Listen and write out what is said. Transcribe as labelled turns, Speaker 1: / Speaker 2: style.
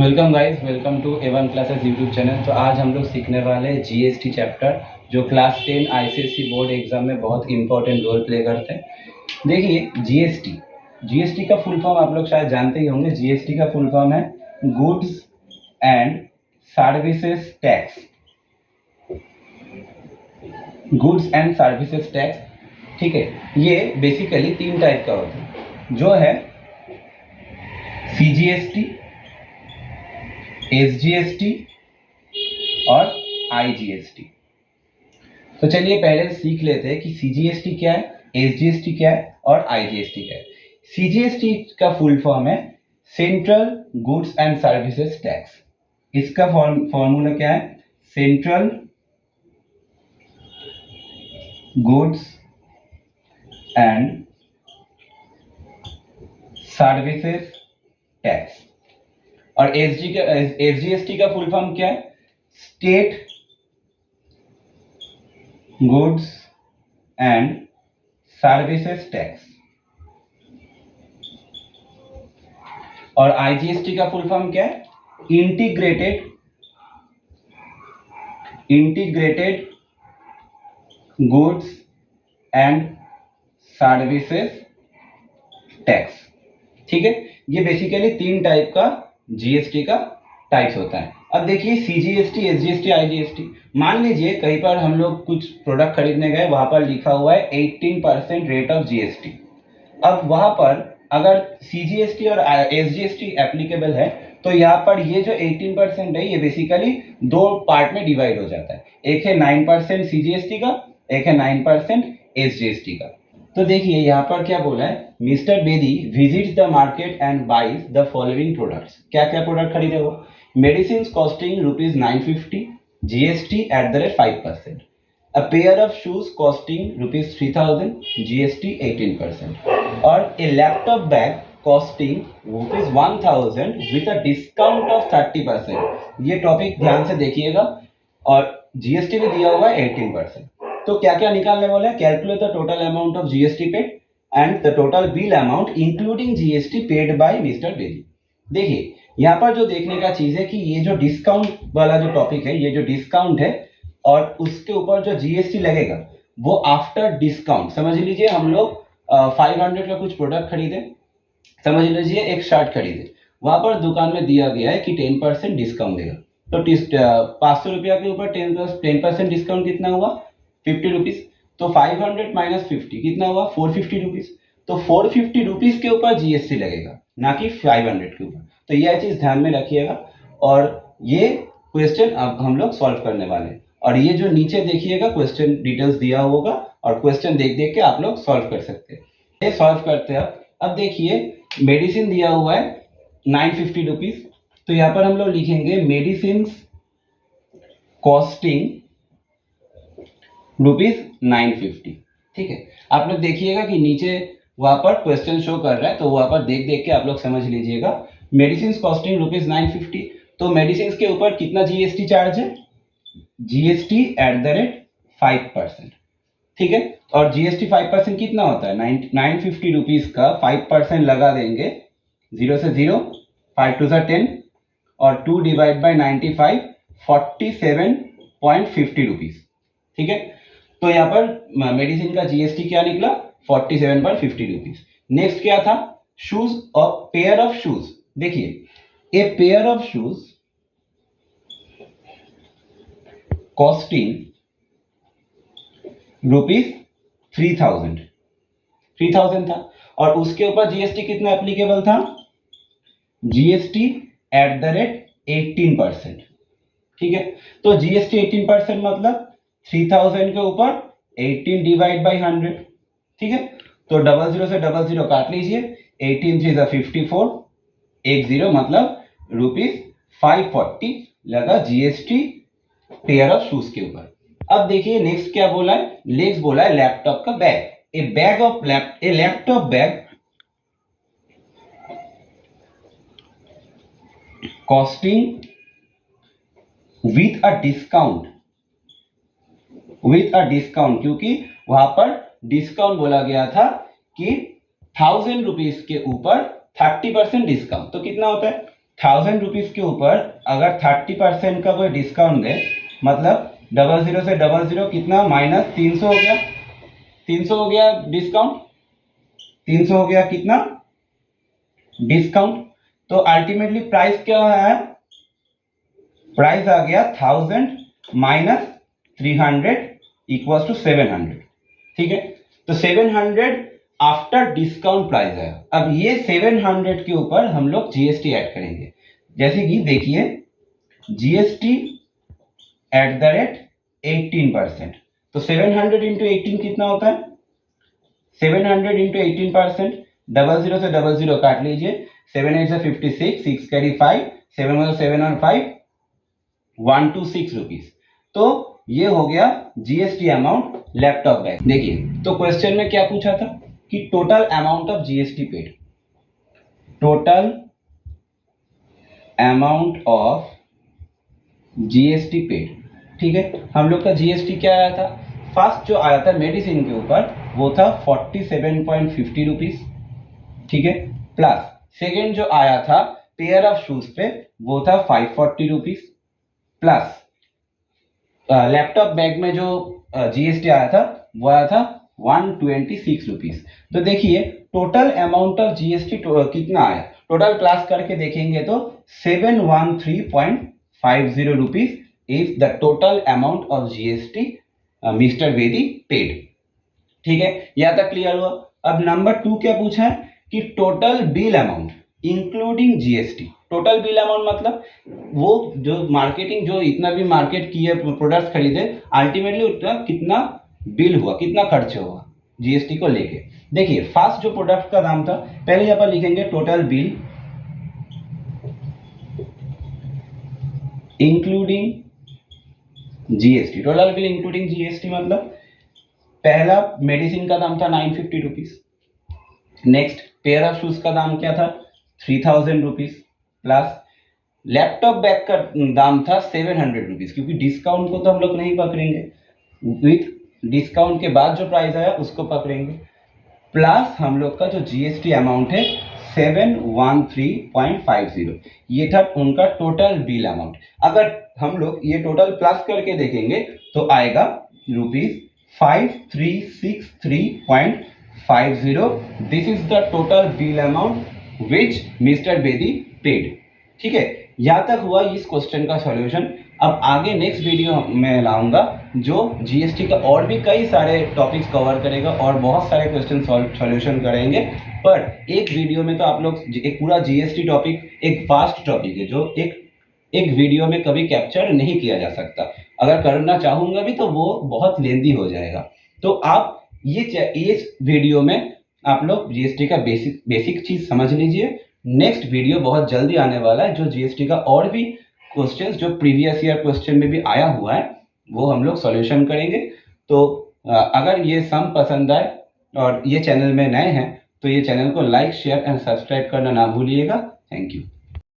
Speaker 1: Welcome guys, welcome to A1 classes YouTube channel. तो आज हम लोग सीखने वाले हैं जीएसटी चैप्टर, जो क्लास 10 आईसीएसई बोर्ड एग्जाम में बहुत इंपॉर्टेंट रोल प्ले करते हैं। देखिए, जीएसटी का फुल फॉर्म आप लोग शायद जानते ही होंगे। जीएसटी का फुल फॉर्म है goods and services tax. Goods and services tax, ठीक है। ये बेसिकली तीन टाइप का होता है, जो है सीजीएसटी, एसजीएसटी और आईजीएसटी। तो चलिए पहले सीख लेते हैं कि सीजीएसटी क्या है, एसजीएसटी क्या है और आईजीएसटी क्या है। सीजीएसटी का फुल फॉर्म है central goods and services tax. इसका फॉर्मूला क्या है? Central goods and services tax. और एसजीएसटी का फुल फॉर्म क्या है? State goods and services tax. और आईजीएसटी का फुल फॉर्म क्या है? Integrated goods and services tax. ठीक है, ये बेसिकली तीन टाइप का जीएसटी का टाइप्स होता है। अब देखिए, सीजीएसटी, एसजीएसटी, आईजीएसटी। मान लीजिए कहीं पर हम लोग कुछ प्रोडक्ट खरीदने गए, वहां पर लिखा हुआ है 18% रेट ऑफ जीएसटी। अब वहां पर अगर सीजीएसटी और एसजीएसटी एप्लीकेबल है, तो यहाँ पर ये जो 18% है, ये बेसिकली दो पार्ट में डिवाइड हो जाता है। एक है 9% सीजीएसटी का, एक है 9% एसजीएसटी का। तो देखिए यहाँ पर क्या बोला है, mister Bedi visits the market and buys the following products. क्या क्या प्रोडक्ट खरीदे वो? Medicine costing ₹950, GST at the rate 5%। A pair of shoes costing ₹3000, GST 18%। और a laptop bag costing ₹1000 with a discount of 30%। ये टॉपिक ध्यान से देखिएगा, और जीएसटी भी दिया हुआ है 18%। तो क्या क्या निकालने वाला है? Calculate the total amount of GST paid and the total bill amount including GST paid by mister Bedi. देखिए यहाँ पर जो देखने का चीज है कि ये जो डिस्काउंट वाला जो टॉपिक है, ये जो डिस्काउंट है और उसके ऊपर जो जीएसटी लगेगा वो आफ्टर डिस्काउंट। समझ लीजिए हम लोग 500 का कुछ प्रोडक्ट खरीदे, समझ लीजिए एक शर्ट खरीदे, वहां पर दुकान में दिया गया है कि 10% डिस्काउंट देगा। तो 500 रुपया के ऊपर 10% डिस्काउंट कितना हुआ? 50 रुपीज। तो 500 माइनस 50 कितना हुआ? 450 रुपीज। तो 450 रुपीज के ऊपर जीएसटी लगेगा, ना कि 500 के ऊपर। तो यह चीज ध्यान में रखिएगा, और ये क्वेश्चन अब हम लोग सॉल्व करने वाले हैं। और ये जो नीचे देखिएगा क्वेश्चन डिटेल्स दिया होगा, और क्वेश्चन देख देख के आप लोग सॉल्व कर सकते हैं। ये सॉल्व करते हैं। अब देखिए, मेडिसिन दिया हुआ है 950 रुपीज। तो यहाँ पर हम लोग लिखेंगे मेडिसिन कॉस्टिंग ₹950। ठीक है, आप लोग देखिएगा कि नीचे वहां पर क्वेश्चन शो कर रहा है, तो वहां पर देख देख के आप लोग समझ लीजिएगा। Medicine costing ₹950। तो मेडिसिन के ऊपर कितना जीएसटी चार्ज है? GST at the rate 5%। ठीक है, और जीएसटी 5% कितना होता है? 950 रुपीज का 5% लगा देंगे, 0 से 0, 5 to 10, और 2 डिवाइड बाई 95, 47.50 रुपीज। ठीक है, तो यहाँ पर मेडिसिन का जीएसटी क्या निकला? 47.50 रुपीज। नेक्स्ट क्या था? शूज और पेयर ऑफ शूज। देखिए, a pair of shoes costing ₹3000 था, और उसके ऊपर जीएसटी कितना एप्लीकेबल था? GST at the rate 18%। ठीक है, तो जीएसटी 18% मतलब 3000 के ऊपर 18 डिवाइड बाई 100। ठीक है, तो 00 से 00 काट लीजिए, 18 3 54, 10 मतलब ₹540 लगा जीएसटी पेयर ऑफ शूज के ऊपर। अब देखिए नेक्स्ट क्या बोला है? नेक्स्ट बोला है लैपटॉप का bag. A laptop bag costing with a discount, क्योंकि वहां पर डिस्काउंट बोला गया था कि 1000 रुपीज के ऊपर 30% डिस्काउंट। तो कितना होता है? ₹1000 के ऊपर अगर 30% का कोई डिस्काउंट दे, मतलब 00 से 00 कितना -300 हो गया, 300 हो गया डिस्काउंट, 300 हो गया कितना डिस्काउंट। तो अल्टीमेटली प्राइस क्या है, प्राइस आ गया 1000 माइनस 300 इक्वल्स टू 700। ठीक है, तो 700 आफ्टर डिस्काउंट प्राइस है। अब ये 700 के ऊपर हम लोग जीएसटी ऐड करेंगे। जैसे कि देखिए जीएसटी @18%, तो 700 इंटू 18 कितना होता है, 700 इंटू 18%, 00 से 00 काट लीजिए, 7 8 से 56, 6 कैरी 5, 7 7 और 5 126 रुपीज। तो ये हो गया जीएसटी अमाउंट लैपटॉप बैग। देखिए तो क्वेश्चन में क्या पूछा था कि total amount of GST paid, total amount of GST paid. ठीक है, हम लोग का जीएसटी क्या आया था, फर्स्ट जो आया था मेडिसिन के ऊपर वो था 47.50 रुपीज। ठीक है, प्लस सेकेंड जो आया था पेयर ऑफ शूज पे वो था 540 रुपीज, प्लस लैपटॉप बैग में जो जीएसटी आया था वो आया था 126 रुपीज। तो देखिए टोटल अमाउंट ऑफ जीएसटी कितना आया, टोटल क्लास करके देखेंगे तो 713.50 rupees is the total amount of GST mister Bedi paid. ठीक है, यहाँ तक क्लियर हुआ। अब नंबर 2 क्या पूछा है कि total bill amount including GST. Total bill amount मतलब वो जो मार्केटिंग, जो इतना भी मार्केट किए प्रोडक्ट्स खरीदे, अल्टीमेटली उतना कितना बिल हुआ, कितना खर्च हुआ जीएसटी को लेके। देखिए फर्स्ट जो प्रोडक्ट का दाम था, पहले यहाँ पर लिखेंगे total bill including GST. Total bill including GST मतलब पहला मेडिसिन का दाम था 950 rupees, next pair of shoes का दाम क्या था 3000 रुपीज, प्लस लैपटॉप बैग का दाम था 700 रुपीज, क्योंकि डिस्काउंट को तो हम लोग नहीं पकड़ेंगे, विथ डिस्काउंट के बाद जो प्राइस आया उसको पकड़ेंगे, प्लस हम लोग का जो जीएसटी अमाउंट है 713.50, ये था उनका टोटल बिल अमाउंट। अगर हम लोग ये टोटल प्लस करके देखेंगे तो आएगा ₹5363.50। This is the total bill amount which mister Bedi paid. ठीक है, यहाँ तक हुआ इस क्वेश्चन का सॉल्यूशन। अब आगे नेक्स्ट वीडियो में लाऊंगा जो जीएसटी का और भी कई सारे टॉपिक्स कवर करेगा और बहुत सारे क्वेश्चन सॉल्यूशन करेंगे। पर एक वीडियो में तो आप लोग एक पूरा जीएसटी टॉपिक एक वास्ट टॉपिक है जो एक वीडियो में कभी कैप्चर नहीं किया जा सकता। अगर करना चाहूंगा भी तो वो बहुत लेंदी हो जाएगा। तो आप इस वीडियो में आप लोग जीएसटी का बेसिक चीज समझ लीजिए। नेक्स्ट वीडियो बहुत जल्दी आने वाला है जो जीएसटी का और भी क्वेश्चंस जो प्रीवियस ईयर क्वेश्चन में भी आया हुआ है वो हम लोग सॉल्यूशन करेंगे। तो अगर ये सम पसंद आए और ये चैनल में नए हैं तो ये चैनल को लाइक शेयर एंड सब्सक्राइब करना ना भूलिएगा। Thank you.